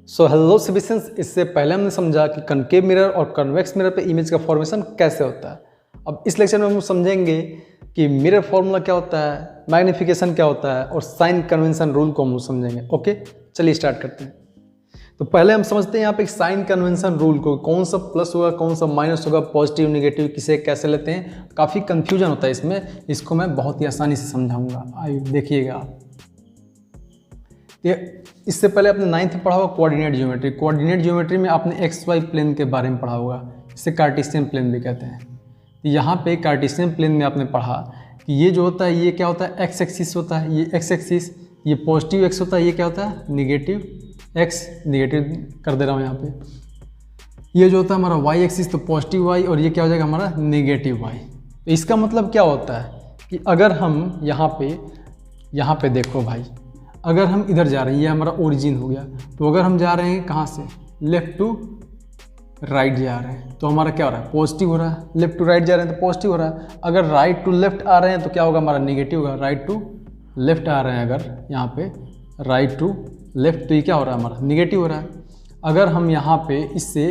So hello सिबिशंस, इससे पहले हमने समझा कि कनकेव मिरर और कन्वेक्स मिरर पे इमेज का फॉर्मेशन कैसे होता है। अब इस लेक्चर में हम समझेंगे कि मिरर फॉर्मूला क्या होता है, मैग्नीफिकेशन क्या होता है और साइन कन्वेंशन रूल को हम समझेंगे। ओके, चलिए स्टार्ट करते हैं। तो पहले हम समझते हैं यहाँ पे साइन कन्वेंशन रूल को, कौन सा प्लस होगा कौन सा माइनस होगा, पॉजिटिव नेगेटिव किसे कैसे लेते हैं, काफ़ी कन्फ्यूजन होता है इसमें। इसको मैं बहुत ही आसानी से समझाऊंगा, आइए देखिएगा आप। इससे पहले आपने 9th में पढ़ा होगा कोऑर्डिनेट ज्योमेट्री। कोऑर्डिनेट ज्योमेट्री में आपने एक्स वाई प्लेन के बारे में पढ़ा होगा, इसे कार्टेशियन प्लेन भी कहते हैं। तो यहाँ पे कार्टेशियन प्लेन में आपने पढ़ा कि ये जो होता है ये क्या होता है, एक्स एक्सिस होता है, ये एक्स एक्सिस, ये पॉजिटिव एक्स होता है, ये क्या होता है निगेटिव एक्स, निगेटिव कर दे रहा हूँ यहाँ पे। ये जो होता है हमारा वाई एक्सिस तो पॉजिटिव वाई, और ये क्या हो जाएगा हमारा नेगेटिव वाई। तो इसका मतलब क्या होता है कि अगर हम यहाँ पे देखो भाई, अगर हम इधर जा रहे हैं, ये हमारा ओरिजिन हो गया, तो अगर हम जा रहे हैं कहाँ से, लेफ्ट टू राइट जा रहे हैं, तो हमारा क्या हो रहा है, पॉजिटिव हो रहा है। लेफ्ट टू राइट जा रहे हैं तो पॉजिटिव हो रहा है। अगर राइट टू लेफ्ट आ रहे हैं तो क्या होगा, हमारा नेगेटिव होगा। राइट टू लेफ्ट आ रहे हैं अगर यहाँ पे राइट टू लेफ्ट, तो ये क्या हो रहा है हमारा निगेटिव हो रहा है। अगर हम यहाँ पे इससे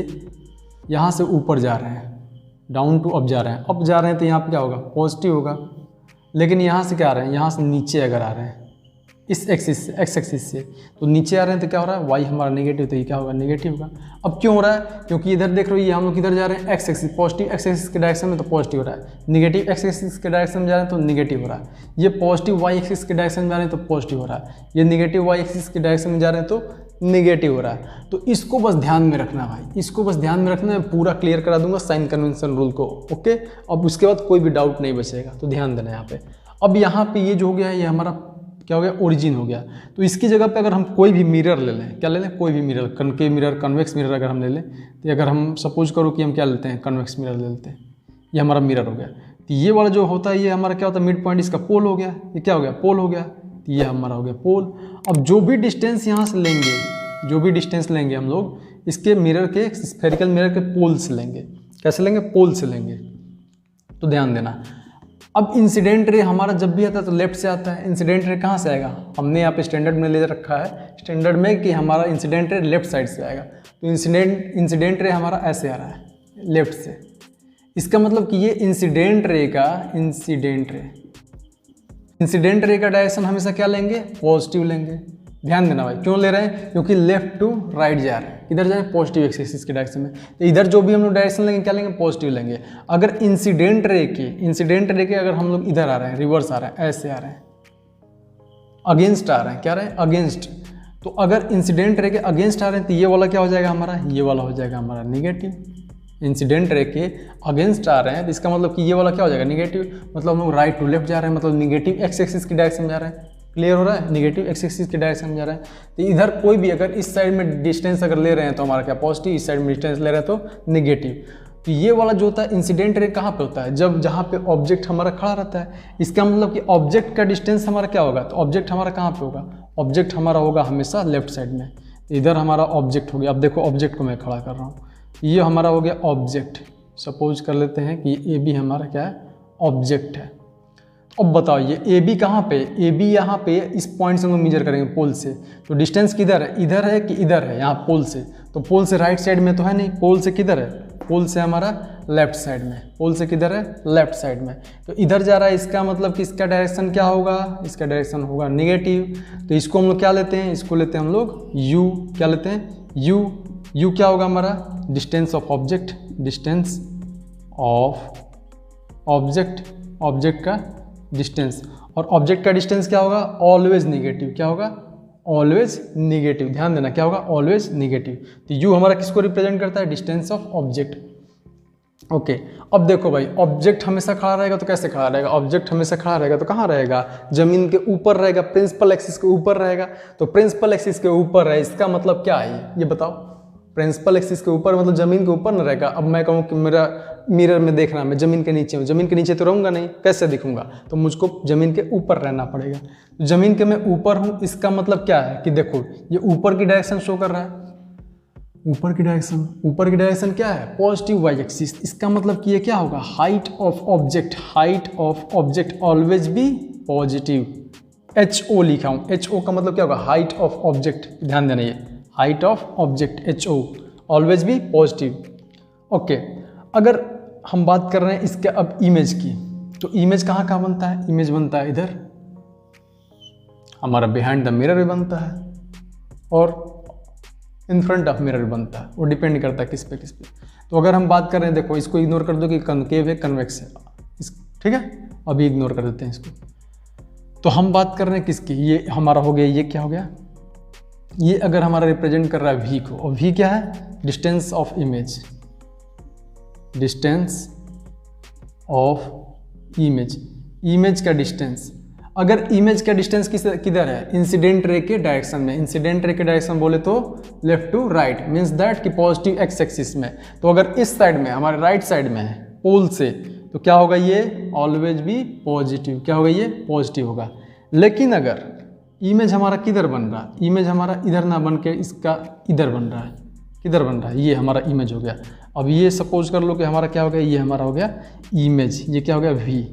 यहाँ से ऊपर जा रहे हैं, डाउन टू अप जा रहे हैं, अप जा रहे हैं तो यहाँ पे क्या होगा, पॉजिटिव होगा। लेकिन यहाँ से क्या आ रहे हैं, यहाँ से नीचे अगर आ रहे हैं इस एक्सिस से, एक्स एक्सिस से, तो नीचे आ रहे हैं तो क्या हो रहा है, वाई हमारा नेगेटिव, तो ये क्या होगा नेगेटिव होगा। अब क्यों हो रहा है, क्योंकि इधर देख रहे हो ये हम लोग किधर जा रहे हैं, x axis, positive x axis के डायरेक्शन में तो पॉजिटिव हो रहा है, निगेटिव एक्स एक्सिस के डायरेक्शन में जा रहे हैं तो निगेटिव हो रहा है। ये पॉजिटिव वाई एक्सिस के डायरेक्शन में जा रहे हैं तो पॉजिटिव हो रहा है, ये निगेटिव वाई एक्सिस के डायरेक्शन में जा रहे हैं तो निगेटिव हो रहा है। तो इसको बस ध्यान में रखना भाई, इसको बस ध्यान में रखना। मैं पूरा क्लियर करा दूंगा साइन कन्वेंशन रूल को। ओके, अब उसके बाद कोई भी डाउट नहीं बचेगा, तो ध्यान देना यहाँ पे। अब यहाँ पे ये जो हो गया है, ये हमारा क्या हो गया, ओरिजिन हो गया। तो इसकी जगह पे अगर हम कोई भी मिरर ले लें, क्या ले लें, कोई भी mirror, concave mirror, convex mirror अगर हम ले लें, तो अगर हम सपोज करो कि हम क्या लेते हैं, कन्वेक्स मिरर ले लेते हैं, ये हमारा मिरर हो गया। तो ये वाला जो होता है ये हमारा क्या होता है, मिड पॉइंट, इसका पोल हो गया, ये क्या हो गया, पोल हो गया। तो ये हमारा हो गया पोल। अब जो भी डिस्टेंस यहाँ से लेंगे, जो भी डिस्टेंस लेंगे हम लोग इसके मिरर के, स्फेरिकल मिरर के पोल से लेंगे। कैसे लेंगे, पोल से लेंगे। तो ध्यान देना। अब इंसिडेंट रे हमारा जब भी आता है तो लेफ्ट से आता है। इंसिडेंट रे कहाँ से आएगा, हमने यहाँ पे स्टैंडर्ड में ले रखा है, स्टैंडर्ड में कि हमारा इंसिडेंट रे लेफ्ट साइड से आएगा। तो इंसिडेंट रे हमारा ऐसे आ रहा है लेफ्ट से। इसका मतलब कि ये इंसिडेंट रे का डायरेक्शन हमेशा क्या लेंगे, पॉजिटिव लेंगे। ध्यान देना भाई, क्यों ले रहे हैं, क्योंकि लेफ्ट टू राइट जा रहे हैं, किधर जा रहे हैं, पॉजिटिव एक्सिस के डायरेक्शन में। तो इधर जो भी हम लोग डायरेक्शन लेंगे क्या लेंगे, पॉजिटिव लेंगे। अगर इंसिडेंट रे के अगर हम लोग इधर आ रहे हैं, रिवर्स आ रहे हैं, ऐसे आ रहे हैं, अगेंस्ट आ रहे हैं, क्या रहे हैं, अगेंस्ट। तो अगर इंसिडेंट रे के अगेंस्ट आ रहे हैं तो ये वाला क्या हो जाएगा हमारा, ये वाला हो जाएगा हमारा निगेटिव। इंसिडेंट रे के अगेंस्ट आ रहे हैं तो इसका मतलब कि ये वाला क्या हो जाएगा, निगेटिव। मतलब हम लोग राइट टू लेफ्ट जा रहे हैं, मतलब निगेटिव एक्स एक्सिस की डायरेक्शन में जा रहे हैं। क्लियर हो रहा है, निगेटिव एक्स एक्सिस के डायरेक्शन में जा रहा है। तो इधर कोई भी अगर इस साइड में डिस्टेंस अगर ले रहे हैं तो हमारा क्या, पॉजिटिव, इस साइड में डिस्टेंस ले रहे हैं तो निगेटिव। तो ये वाला जो होता है इंसिडेंट रे कहाँ पे होता है, जब जहाँ पे ऑब्जेक्ट हमारा खड़ा रहता है। इसका मतलब कि ऑब्जेक्ट का डिस्टेंस हमारा क्या होगा, तो ऑब्जेक्ट हमारा कहाँ पे होगा, ऑब्जेक्ट हमारा होगा हमेशा लेफ्ट साइड में। इधर हमारा ऑब्जेक्ट हो गया। अब देखो ऑब्जेक्ट को मैं खड़ा कर रहा हूँ, ये हमारा हो गया ऑब्जेक्ट। सपोज कर लेते हैं कि ए बी हमारा क्या है, ऑब्जेक्ट है। अब बताओ ये ए बी कहाँ पे, ए बी यहाँ पे इस पॉइंट से हम लोग मेजर करेंगे पोल से। तो डिस्टेंस किधर है, इधर है कि इधर है, यहाँ पोल से। तो पोल से राइट साइड में तो है नहीं, पोल से किधर है, पोल से हमारा लेफ्ट साइड में। पोल से किधर है, लेफ्ट साइड में। तो इधर जा रहा है, इसका मतलब कि इसका डायरेक्शन क्या होगा, इसका डायरेक्शन होगा निगेटिव। तो इसको हम लोग क्या लेते हैं, इसको लेते हैं हम लोग यू। क्या लेते हैं, यू। यू क्या होगा हमारा, distance of object, distance of object, object का डिस्टेंस। और ऑब्जेक्ट का डिस्टेंस क्या होगा, ऑलवेज निगेटिव। क्या होगा, ऑलवेज निगेटिव। ध्यान देना, क्या होगा, ऑलवेज निगेटिव। तो यू हमारा किसको रिप्रेजेंट करता है, डिस्टेंस ऑफ ऑब्जेक्ट। ओके, अब देखो भाई, ऑब्जेक्ट हमेशा खड़ा रहेगा तो कैसे खड़ा रहेगा, ऑब्जेक्ट हमेशा खड़ा रहेगा तो कहाँ रहेगा, जमीन के ऊपर रहेगा, प्रिंसिपल एक्सिस के ऊपर रहेगा। तो प्रिंसिपल एक्सिस के ऊपर है, इसका मतलब क्या है ये बताओ, प्रिंसिपल एक्सिस के ऊपर मतलब जमीन के ऊपर न रहेगा। अब मैं कहूँ कि मेरा मिरर में देख रहा मैं जमीन के नीचे हूँ, जमीन के नीचे तो रहूँगा नहीं, कैसे दिखूंगा, तो मुझको जमीन के ऊपर रहना पड़ेगा। तो जमीन के मैं ऊपर हूँ, इसका मतलब क्या है कि देखो ये ऊपर की डायरेक्शन शो कर रहा है, ऊपर की डायरेक्शन क्या है, पॉजिटिव वाई एक्सिस। इसका मतलब कि ये क्या होगा, height of object always be positive. HO लिखा हूँ, HO का मतलब क्या होगा, हाइट ऑफ ऑब्जेक्ट। ध्यान देना, ये height of object HO always be positive. Okay, अगर हम बात कर रहे हैं इसके अब इमेज की, तो इमेज कहाँ कहाँ बनता है? इमेज बनता है इधर, हमारा बिहाइंड द मिरर भी बनता है और इन फ्रंट ऑफ मिरर बनता है। वो डिपेंड करता है किस पे। तो अगर हम बात कर रहे हैं, देखो इसको इग्नोर कर दो कि कनकेव है कन्वेक्स है, ठीक है, अभी इग्नोर कर देते हैं इसको। तो हम बात कर रहे हैं किसकी? ये हमारा हो गया, ये क्या हो गया? ये अगर हमारा रिप्रेजेंट कर रहा है V को, और V क्या है? Distance of image, distance of image, image का डिस्टेंस। अगर इमेज का डिस्टेंस किधर है? इंसिडेंट रे के डायरेक्शन में। इंसिडेंट रे के डायरेक्शन बोले तो left to right, means that कि पॉजिटिव एक्स एक्सिस में। तो अगर इस साइड में, हमारे राइट साइड में है पोल से, तो क्या होगा? ये ऑलवेज भी पॉजिटिव। क्या होगा? ये पॉजिटिव होगा। लेकिन अगर इमेज हमारा किधर बन रहा है? इमेज हमारा इधर ना बन के इसका इधर बन रहा है। किधर बन रहा है? ये हमारा इमेज हो गया। अब ये सपोज कर लो कि हमारा क्या हो गया? ये हमारा हो गया इमेज। ये क्या हो गया? V।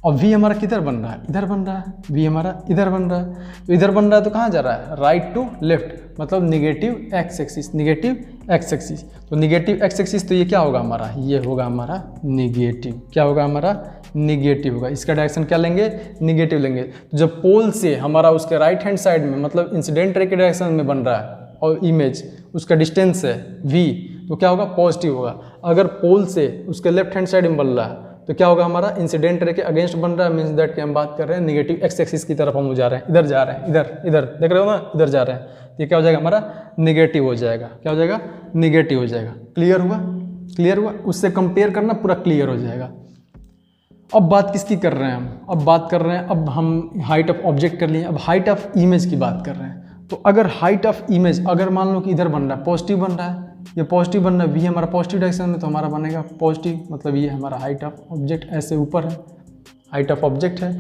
अब V हमारा किधर बन रहा है? इधर बन रहा है। V हमारा इधर बन रहा है। तो इधर बन रहा है तो कहाँ जा रहा है? राइट टू लेफ्ट, मतलब negative x axis, negative x axis. तो निगेटिव एक्स एक्सिस, तो ये क्या होगा हमारा? ये होगा हमारा निगेटिव। क्या होगा हमारा? निगेटिव होगा। इसका डायरेक्शन क्या लेंगे? निगेटिव लेंगे। तो जब पोल से हमारा उसके राइट हैंड साइड में, मतलब इंसिडेंट रे के डायरेक्शन में बन रहा है और इमेज, उसका डिस्टेंस है V, तो क्या होगा? पॉजिटिव होगा। अगर पोल से उसके लेफ्ट हैंड साइड में बन रहा है तो क्या होगा हमारा? इंसिडेंट रे के अगेंस्ट बन रहा है, मीन्स दैट कि हम बात कर रहे हैं निगेटिव एक्स एक्सिस की तरफ हम जा रहे हैं, इधर जा रहे हैं, इधर देख रहे हो ना, इधर जा रहे हैं। ये क्या हो जाएगा हमारा? निगेटिव हो जाएगा। क्या हो जाएगा? निगेटिव हो जाएगा। क्लियर हुआ? क्लियर हुआ? उससे कंपेयर करना पूरा क्लियर हो जाएगा। अब बात किसकी कर रहे हैं हम? अब बात कर रहे हैं, अब हम हाइट ऑफ ऑब्जेक्ट कर लिए, अब हाइट ऑफ इमेज की बात कर रहे हैं। तो अगर हाइट ऑफ इमेज, अगर मान लो कि इधर बन रहा है, पॉजिटिव बन रहा है, ये पॉजिटिव बन रहा है, V हमारा पॉजिटिव डायरेक्शन में, तो हमारा बनेगा पॉजिटिव, मतलब ये हमारा हाइट ऑफ ऑब्जेक्ट ऐसे ऊपर है, हाइट ऑफ ऑब्जेक्ट है।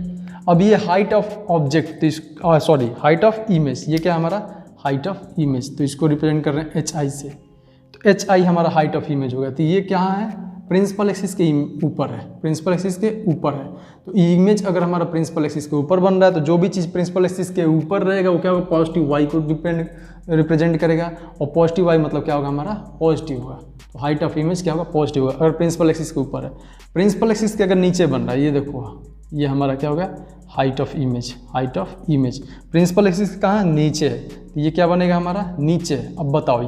अब ये height of object, sorry height of image, ये क्या हमारा? Height of image. तो इसको रिप्रेजेंट कर रहे हैं HI से। तो HI हमारा हाइट ऑफ इमेज होगा। तो ये क्या है? प्रिंसिपल एक्सिस के ऊपर है, प्रिंसिपल एक्सिस के ऊपर है। तो इमेज अगर हमारा प्रिंसिपल एक्सिस के ऊपर बन रहा है, तो जो भी चीज़ प्रिंसिपल एक्सिस के ऊपर रहेगा वो क्या होगा? पॉजिटिव Y को रिप्रेजेंट करेगा, और पॉजिटिव Y मतलब क्या होगा हमारा? पॉजिटिव होगा। तो हाइट ऑफ इमेज क्या होगा? पॉजिटिव होगा अगर प्रिंसिपल एक्सिस के ऊपर है। प्रिंसिपल एक्सिस के अगर नीचे बन रहा है, ये देखो, ये हमारा क्या होगा? Height of image. Height of image principal axis कहाँ? नीचे है, तो ये क्या बनेगा हमारा? नीचे। अब बताओ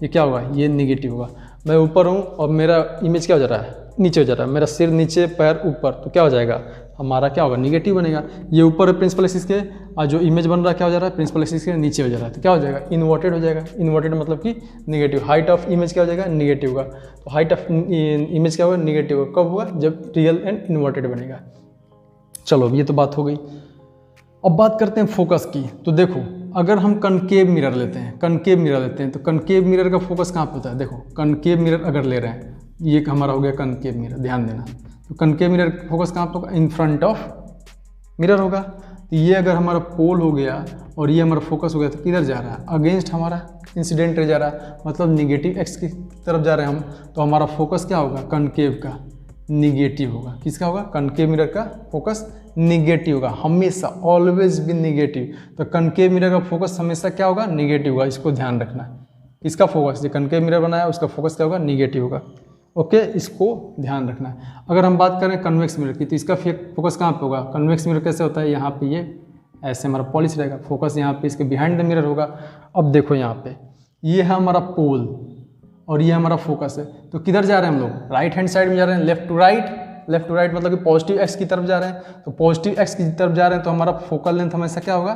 ये क्या होगा? ये निगेटिव होगा। मैं ऊपर हूँ और मेरा इमेज क्या हो जा रहा है? नीचे हो जा रहा है। मेरा सिर नीचे, पैर ऊपर, तो क्या हो जाएगा हमारा? क्या होगा? निगेटिव बनेगा। ये ऊपर है प्रिंसिपल एक्सिस के, और जो इमेज बन रहा है क्या हो जा रहा है? प्रिंसिपल एक्सिस के नीचे हो जा रहा है, तो क्या हो जाएगा? इन्वर्टेड हो जाएगा। इन्वर्टेड मतलब कि निगेटिव। हाइट ऑफ इमेज क्या हो जाएगा? निगेटिव होगा। तो हाइट ऑफ इमेज क्या होगा? निगेटिव होगा। कब हुआ? जब रियल एंड इन्वर्टेड बनेगा। चलो ये तो बात हो गई। अब बात करते हैं फोकस की। तो देखो, अगर हम कनकेव मिरर लेते हैं, कनकेव मिरर लेते हैं, तो कनकेव मिरर का फोकस कहाँ पे होता है? देखो, कनकेव मिरर अगर ले रहे हैं, ये हमारा हो गया कनकेव मिरर, ध्यान देना। तो कनकेव मिरर फोकस कहाँ पे होगा? इन फ्रंट ऑफ मिरर होगा। तो ये अगर हमारा पोल हो गया और ये हमारा फोकस हो गया, तो किधर जा रहा है? अगेंस्ट हमारा इंसिडेंट रे जा रहा है, मतलब निगेटिव एक्स की तरफ जा रहे हैं हम। तो हमारा फोकस क्या होगा? कनकेव का निगेटिव होगा। किसका होगा? कनकेव मिरर का फोकस निगेटिव होगा, हमेशा, ऑलवेज भी निगेटिव। तो कनकेव मिरर का फोकस हमेशा क्या होगा? निगेटिव होगा। इसको ध्यान रखना है। इसका फोकस, जो कनकेव मिरर बनाया उसका फोकस क्या होगा? निगेटिव होगा। ओके, इसको ध्यान रखना है। अगर हम बात करें कन्वेक्स मिरर की, तो इसका फोकस कहाँ पे होगा? कन्वेक्स मिरर कैसे होता है? यहाँ पे ये ऐसे हमारा पॉलिश रहेगा, फोकस यहाँ पे इसके बिहाइंड द मिरर होगा। अब देखो यहाँ पे, ये है हमारा पोल और ये हमारा फोकस है। तो किधर जा रहे हैं हम लोग? राइट हैंड साइड में जा रहे हैं, left to right. Left to right मतलब कि पॉजिटिव एक्स की तरफ जा रहे हैं। तो पॉजिटिव एक्स की तरफ जा रहे हैं, तो हमारा फोकल लेंथ हमेशा क्या होगा?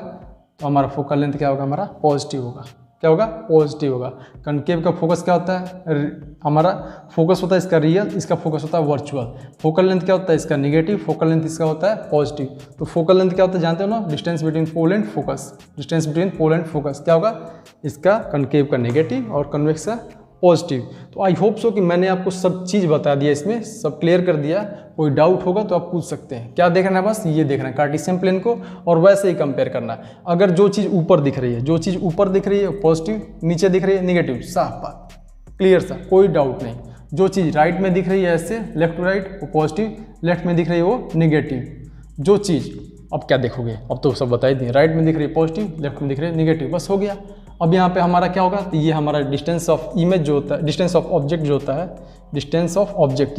तो हमारा फोकल लेंथ क्या होगा? हमारा पॉजिटिव होगा। क्या होगा? पॉजिटिव होगा। कनकेव का फोकस क्या होता है? हमारा फोकस होता है इसका रियल, इसका फोकस होता है वर्चुअल। फोकल लेंथ क्या होता है इसका? निगेटिव। फोकल लेंथ इसका होता है पॉजिटिव। तो फोकल लेंथ क्या होता है जानते हो ना? Distance between pole and focus. Distance between pole and focus क्या होगा? इसका कनकेव का नेगेटिव और कन्वेक्स का पॉजिटिव। तो आई होप सो कि मैंने आपको सब चीज़ बता दिया, इसमें सब क्लियर कर दिया। कोई डाउट होगा तो आप पूछ सकते हैं। क्या देखना है? बस ये देखना है कार्टेशियन प्लेन को, और वैसे ही कंपेयर करना है। अगर जो चीज़ ऊपर दिख रही है, जो चीज़ ऊपर दिख रही है पॉजिटिव, नीचे दिख रही है निगेटिव, साफ बात, क्लियर सा, कोई डाउट नहीं। जो चीज़ राइट में दिख रही है ऐसे लेफ्ट टू राइट, वो पॉजिटिव, लेफ्ट में दिख रही है वो निगेटिव। जो चीज़, अब क्या देखोगे? अब तो सब बता ही दिए, राइट में दिख रही है पॉजिटिव, लेफ्ट में दिख रही है निगेटिव, बस हो गया। अब यहाँ पे हमारा क्या होगा, तो ये हमारा डिस्टेंस ऑफ इमेज जो होता है, डिस्टेंस ऑफ ऑब्जेक्ट जो होता है, डिस्टेंस ऑफ ऑब्जेक्ट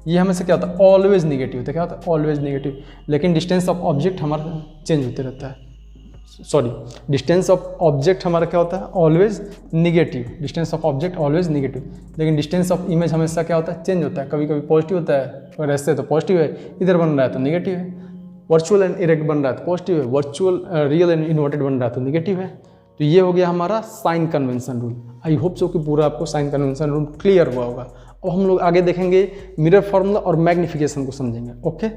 ये हमेशा क्या होता है, ऑलवेज निगेटिव होता है। क्या होता है, ऑलवेज निगेटिव। लेकिन डिस्टेंस ऑफ ऑब्जेक्ट हमारा चेंज होते रहता है, सॉरी, डिस्टेंस ऑफ ऑब्जेक्ट हमारा क्या होता है, always negative. Distance of object always negative. लेकिन डिस्टेंस ऑफ इमेज हमेशा क्या होता है, चेंज होता है। कभी कभी पॉजिटिव होता है, अगर ऐसे तो पॉजिटिव है, इधर बन रहा है तो निगेटिव है। वर्चुअल एंड इरेक्ट बन रहा है तो पॉजिटिव है, वर्चुअल रियल एंड इन्वर्टेड बन रहा है तो निगेटिव है। तो ये हो गया हमारा sign convention rule. I hope so कि पूरा आपको साइन कन्वेंशन रूल क्लियर हुआ होगा। अब हम लोग आगे देखेंगे मिरर फॉर्मूला और मैग्निफिकेशन को समझेंगे। ओके।